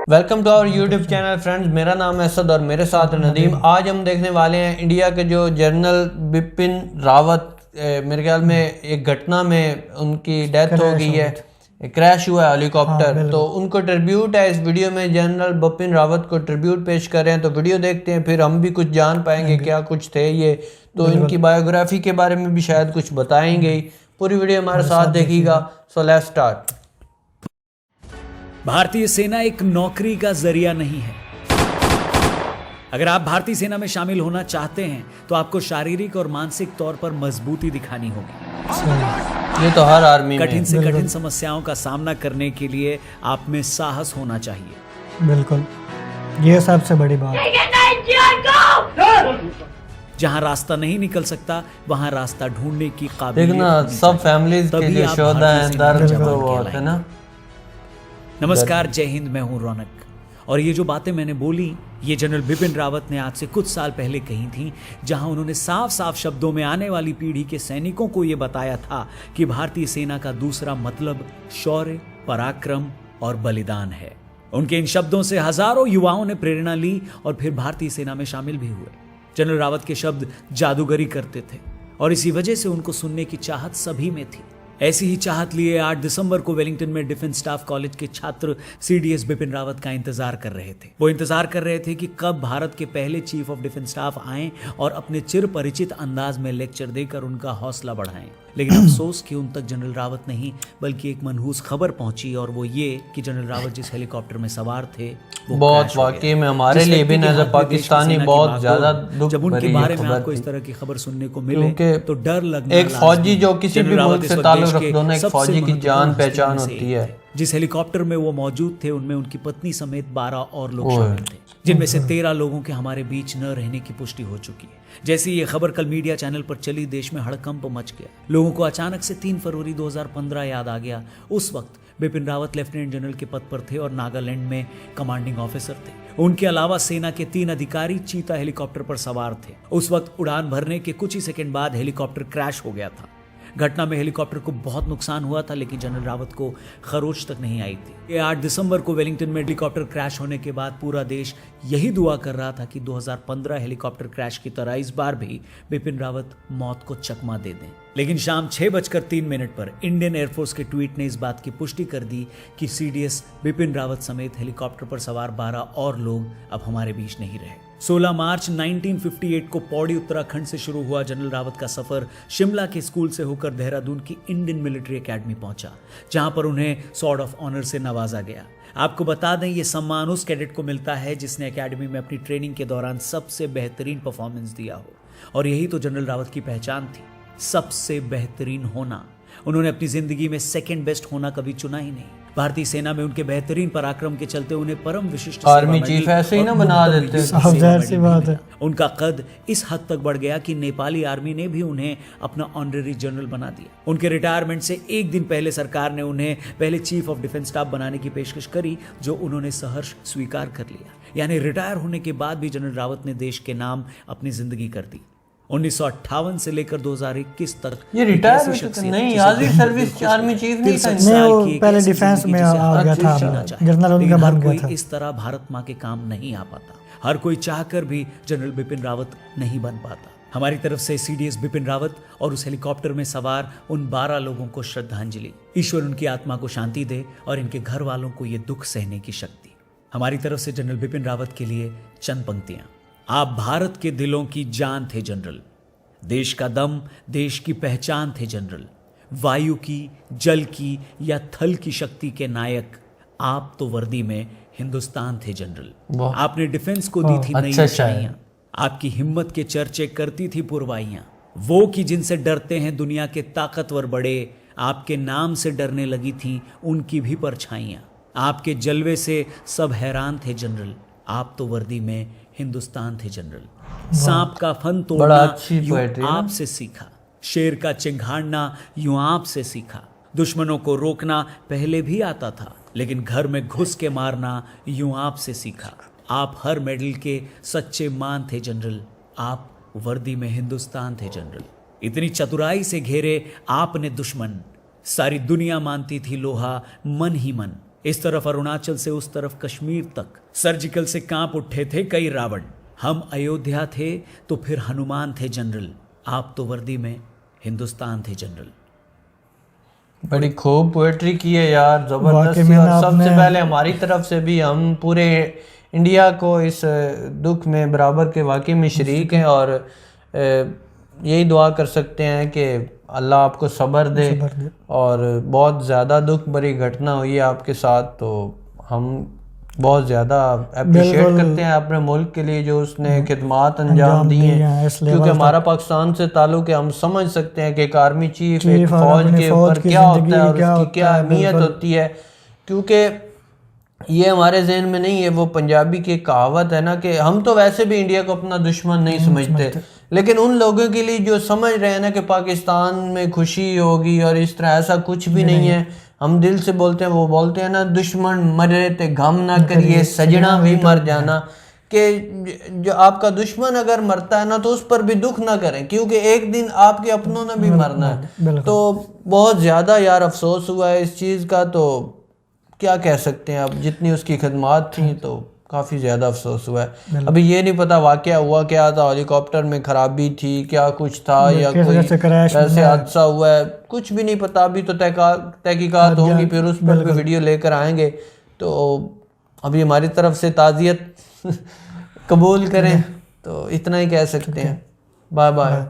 Welcome to our YouTube channel friends. मेरा नाम है असद और मेरे साथ है नदीम। आज हम देखने वाले हैं इंडिया के जो जनरल बिपिन रावत, मेरे ख्याल में एक घटना में उनकी डेथ हो गई है, क्रैश हुआ है हेलीकॉप्टर। तो उनको ट्रिब्यूट है इस वीडियो में, जनरल बिपिन रावत को ट्रिब्यूट पेश कर रहे हैं। तो वीडियो देखते हैं, फिर हम भी कुछ जान पाएंगे क्या कुछ थे ये। तो इनकी बायोग्राफी के बारे में भी शायद कुछ बताएंगे ही। पूरी वीडियो हमारे साथ देखिएगा। So let's start. भारतीय सेना एक नौकरी का जरिया नहीं है। अगर आप भारतीय सेना में शामिल होना चाहते हैं तो आपको शारीरिक और मानसिक तौर पर मजबूती दिखानी होगी। ये तो हर आर्मी में कठिन से कठिन समस्याओं का सामना करने के लिए आप में साहस होना चाहिए। बिल्कुल, ये सबसे बड़ी बात। जहां रास्ता नहीं निकल सकता वहां रास्ता ढूंढने की काबिलियत देखना, सब फैमिलीज के जो शोधा हैं, दर्द तो बहुत है ना। नमस्कार, जय हिंद, मैं हूं रौनक। और ये जो बातें मैंने बोली ये जनरल बिपिन रावत ने आज से कुछ साल पहले कही थी, जहां उन्होंने साफ साफ शब्दों में आने वाली पीढ़ी के सैनिकों को यह बताया था कि भारतीय सेना का दूसरा मतलब शौर्य, पराक्रम और बलिदान है। उनके इन शब्दों से हजारों युवाओं ने प्रेरणा ली और फिर भारतीय सेना में शामिल भी हुए। जनरल रावत के शब्द जादूगरी करते थे और इसी वजह से उनको सुनने की चाहत सभी में थी। ऐसी ही चाहत लिए 8 दिसंबर को वेलिंगटन में डिफेंस स्टाफ कॉलेज के छात्र सीडीएस बिपिन रावत का इंतजार कर रहे थे। वो इंतजार कर रहे थे कि कब भारत के पहले चीफ ऑफ डिफेंस स्टाफ आएं और अपने चिर परिचित अंदाज में लेक्चर देकर उनका हौसला बढ़ाएं। लेकिन अफसोस कि उन तक जनरल रावत नहीं बल्कि एक मनहूस खबर पहुंची, और वो ये कि जनरल रावत जिस हेलीकॉप्टर में सवार थे वो बहुत वाकई में हमारे लिए भी नजर पाकिस्तानी बहुत ज्यादा दुख जब उनके बारे में आपको इस तरह की खबर सुनने को मिले तो डर लगना। एक फौजी जो किसी भी मुल्क से ताल्लुक रखता है, एक फौजी की जान पहचान होती है। जिस हेलीकॉप्टर में वो मौजूद थे उनमें उनकी पत्नी समेत 12 और लोग शामिल थे, जिनमें से 13 लोगों के हमारे बीच न रहने की पुष्टि हो चुकी है। जैसे ये खबर कल मीडिया चैनल पर चली, देश में हड़कंप मच गया। लोगों को अचानक से 3 फरवरी 2015 याद आ गया। उस वक्त बिपिन रावत लेफ्टिनेंट जनरल के पद पर थे और नागालैंड में कमांडिंग ऑफिसर थे। उनके अलावा सेना के 3 अधिकारी चीता हेलीकॉप्टर पर सवार थे। उस वक्त उड़ान भरने के कुछ ही सेकंड बाद हेलीकॉप्टर क्रैश हो गया था। घटना में हेलीकॉप्टर को बहुत नुकसान हुआ था, लेकिन जनरल रावत को खरोच तक नहीं आई थी। ये 8 दिसंबर को वेलिंगटन में हेलीकॉप्टर क्रैश होने के बाद पूरा देश यही दुआ कर रहा था कि 2015 हेलीकॉप्टर क्रैश की तरह इस बार भी बिपिन रावत मौत को चकमा दे दें। लेकिन शाम 6:03 पर इंडियन एयरफोर्स के ट्वीट ने इस बात की पुष्टि कर दी कि सीडीएस बिपिन रावत समेत हेलीकॉप्टर पर सवार 12 और लोग अब हमारे बीच नहीं रहे। 16 मार्च 1958 को पौड़ी उत्तराखंड से शुरू हुआ जनरल रावत का सफर शिमला के स्कूल से होकर देहरादून की इंडियन मिलिट्री एकेडमी पहुंचा, जहां पर उन्हें सॉर्ड ऑफ ऑनर से नवाजा गया। आपको बता दें, यह सम्मान उस कैडेट को मिलता है जिसने एकेडमी में अपनी ट्रेनिंग के दौरान सबसे बेहतरीन परफॉर्मेंस दिया हो, और यही तो जनरल रावत की पहचान थी, सबसे बेहतरीन होना। उन्होंने अपनी जिंदगी में सेकंड बेस्ट होना कभी चुना ही नहीं। भारतीय सेना में उनके बेहतरीन पराक्रम के चलते उन्हें परम विशिष्ट आर्मी चीफ ऐसे ही ना बना देते। सी बात है। उनका कद इस हद तक बढ़ गया कि नेपाली आर्मी ने भी उन्हें अपना ऑनरेरी जनरल बना दिया। उनके रिटायरमेंट से एक दिन पहले सरकार ने उन्हें पहले चीफ ऑफ डिफेंस स्टाफ बनाने की पेशकश करी, जो उन्होंने सहर्ष स्वीकार कर लिया। यानी रिटायर होने के बाद भी जनरल रावत ने देश के नाम अपनी जिंदगी कर दी। 1958 से लेकर 2021 तक ये रिटायर नहीं, आर्मी सर्विस आर्मी चीफ नहीं था। वो पहले डिफेंस में आ गया था, जनरल उनका बन गया था। इस तरह भारत माँ के काम नहीं आ पाता। हर कोई चाहकर भी जनरल बिपिन रावत नहीं बन पाता। हमारी तरफ से सीडीएस बिपिन रावत और उस हेलीकॉप्टर में सवार उन 12 लोगों को श्रद्धांजलि। ईश्वर उनकी आत्मा को शांति दे और इनके घर वालों को ये दुख सहने की शक्ति। हमारी तरफ से जनरल बिपिन रावत के लिए चंद पंक्तियां। आप भारत के दिलों की जान थे जनरल, देश का दम, देश की पहचान थे जनरल, वायु की, जल की या थल की शक्ति के नायक। आप तो वर्दी में हिंदुस्तान थे जनरल। आपने डिफेंस को दी थी नई ऊंचाइयां। आपकी हिम्मत के चर्चे करती थी पुरवाइयां। वो कि जिनसे डरते हैं दुनिया के ताकतवर बड़े, आपके नाम से डरने लगी थी उनकी भी परछाइयां। आपके जलवे से सब हैरान थे जनरल। आप तो वर्दी में हिंदुस्तान थे जनरल। सांप का फन तोड़ना यूं आपसे सीखा, शेर का चिंघाड़ना यूं आपसे सीखा। दुश्मनों को रोकना पहले भी आता था, लेकिन घर में घुस के मारना यूं आपसे सीखा। आप हर मेडल के सच्चे मान थे जनरल। आप वर्दी में हिंदुस्तान थे जनरल। इतनी चतुराई से घेरे आपने दुश्मन, सारी दुनिया मानती थी लोहा मन ही मन। इस तरफ अरुणाचल से उस तरफ कश्मीर तक सर्जिकल से कांप उठे थे कई रावण। हम अयोध्या थे तो फिर हनुमान थे जनरल, आप तो वर्दी में हिंदुस्तान थे जनरल। बड़ी खूब पोएट्री की है यार, वाकई जबरदस्त। में और आपने- सबसे पहले हमारी तरफ से भी हम पूरे इंडिया को इस दुख में बराबर के वाकई में शरीक हैं, और यही दुआ कर सकते हैं कि अल्लाह आपको सब्र दे। और बहुत ज़्यादा दुख भरी घटना हुई है आपके साथ, तो हम बहुत ज़्यादा अप्रिशिएट करते हैं अपने मुल्क के लिए जो उसने खिदमात अंजाम दी हैं, क्योंकि हमारा पाकिस्तान से ताल्लुक़ है। हम समझ सकते हैं कि एक आर्मी चीफ एक फ़ौज के ऊपर क्या होता है और उसकी क्या अहमियत होती है, क्योंकि ये हमारे जहन में नहीं है। वो पंजाबी की कहावत है ना कि हम तो वैसे भी इंडिया को अपना दुश्मन नहीं समझते, लेकिन उन लोगों के लिए जो समझ रहे हैं ना कि पाकिस्तान में खुशी होगी और इस तरह, ऐसा कुछ भी नहीं है। हम दिल से बोलते हैं, वो बोलते हैं ना, दुश्मन मरे ते गम ना करिए सजना भी मर जाना, कि जो आपका दुश्मन अगर मरता है ना तो उस पर भी दुख ना करें, क्योंकि एक दिन आपके अपनों ने भी मरना है। तो बहुत ज़्यादा यार अफसोस हुआ है इस चीज़ का, तो क्या कह सकते हैं। अब जितनी उसकी खदमात थी तो काफ़ी ज़्यादा अफसोस हुआ है। अभी ये नहीं पता वाकया हुआ क्या था, हेलीकॉप्टर में खराबी थी, क्या कुछ था, या कोई ऐसे हादसा हुआ है, कुछ भी नहीं पता। अभी तो तहकीकात होंगी, फिर उस पर भी वीडियो लेकर आएंगे। तो अभी हमारी तरफ से ताज़ियत कबूल करें, तो इतना ही कह सकते हैं। Bye bye.